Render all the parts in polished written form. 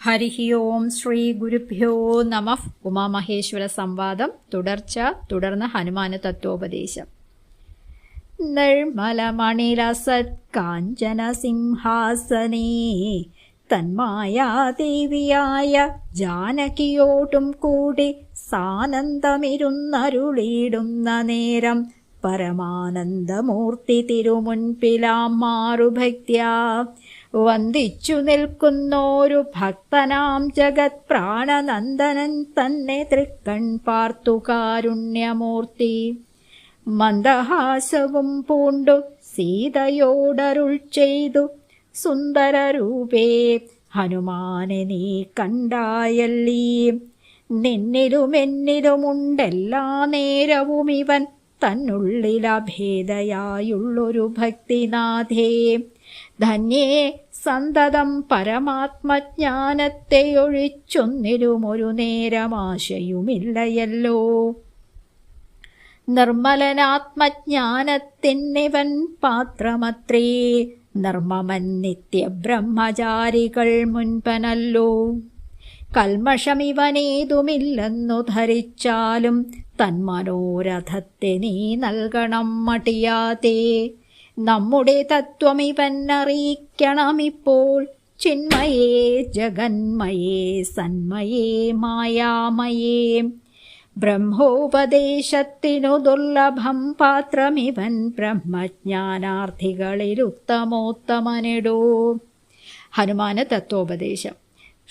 ഹരി ഓം ശ്രീ ഗുരുഭ്യോ നമഃ. ഉമാമഹേശ്വര സംവാദം തുടർന്ന് ഹനുമാന തത്വോപദേശം. നിർമ്മലമണിരസത് കാഞ്ചന സിംഹാസനേ തന്മായാദേവിയായ ജാനകിയോടും കൂടി സാനന്ദമിരുന്നരുളിയിടുന്ന നേരം പരമാനന്ദമൂർത്തി തിരുമുൻപിലാം മാറുഭക്ത്യാ വന്ദിച്ചു നിൽക്കുന്നോരു ഭക്തനാം ജഗത് പ്രാണനന്ദനൻ തന്നെ തൃക്കൺ പാർത്തു കാരുണ്യമൂർത്തി. മന്ദഹാസവും പൂണ്ടു സീതയോടരുൾ ചെയ്തു, സുന്ദരരൂപേ ഹനുമാനെ നീ കണ്ടായല്ലീ. നിന്നിലുമെന്നിലുമുണ്ടെല്ലാ നേരവും ഇവൻ തന്നുള്ളിലഭേദയായുള്ളൊരു ഭക്തിനാഥേ. ധന്യേ സന്തതം പരമാത്മജ്ഞാനത്തെ ഒഴിച്ചൊന്നിലുമൊരു നേരമാശയുമില്ലയല്ലോ. നിർമ്മലനാത്മജ്ഞാനത്തിന്നിവൻ പാത്രമത്രേ, നിർമ്മമൻ നിത്യബ്രഹ്മചാരികൾ മുൻപനല്ലോ. കൽമഷമിവനേതുമില്ലെന്നു ധരിച്ചാലും തന്മനോരഥത്തെ നീ നൽകണം മടിയാതെ. നമ്മുടെ തത്വമിവൻ അറിയിക്കണമിപ്പോൾ, ചിന്മയേ ജഗന്മയേ സന്മയേ മായാമയേ. ബ്രഹ്മോപദേശത്തിനു ദുർലഭം പാത്രമിവൻ, ബ്രഹ്മജ്ഞാനാർത്ഥികളിലുത്തമോത്തമനിടൂ. ഹനുമാന തത്വോപദേശം.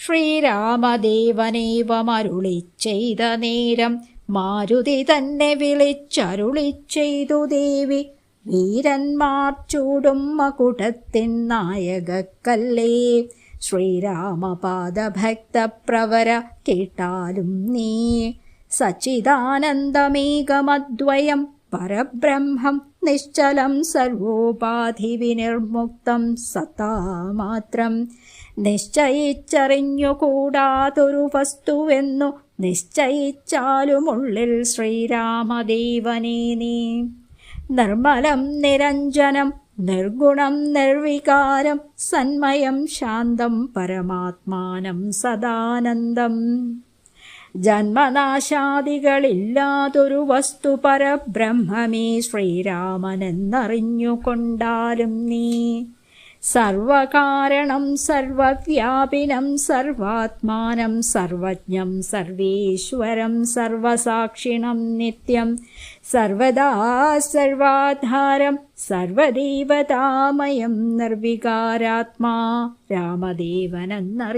ശ്രീരാമദേവനേവമരുളി ചെയ്ത നേരം മാരുതി തന്നെ വിളിച്ചരുളി ചെയ്തു ദേവി, വീരന്മാർ ചൂടും മകുടത്തിൻ നായകക്കല്ലേ. ശ്രീരാമപാദഭക്തപ്രവര കേട്ടാലും നീ, സച്ചിദാനന്ദമേകമദ്വയം പരബ്രഹ്മം നിശ്ചലം സർവോപാധി വിനിർമുക്തം സത്താമാത്രം. നിശ്ചയിച്ചറിഞ്ഞുകൂടാതൊരു വസ്തുവെന്നു നിശ്ചയിച്ചാലുമുള്ളിൽ ശ്രീരാമദേവനേ നീ. നിർമ്മലം നിരഞ്ജനം നിർഗുണം നിർവികാരം, സന്മയം ശാന്തം പരമാത്മാനം സദാനന്ദം. ജന്മനാശാദികളില്ലാതൊരു വസ്തു പരബ്രഹ്മമേ ശ്രീരാമനെന്നറിഞ്ഞുകൊണ്ടാലും നീ. സർവകാരണം സർവവ്യാപിനം സർവാത്മാനം സർവജ്ഞം സർവേശ്വരം സർവസാക്ഷിണം നിത്യം സർവദാ സർവാധാരം സർവദേവതാമയം നിർവികാരാത്മാ രാമദേവനെന്നറി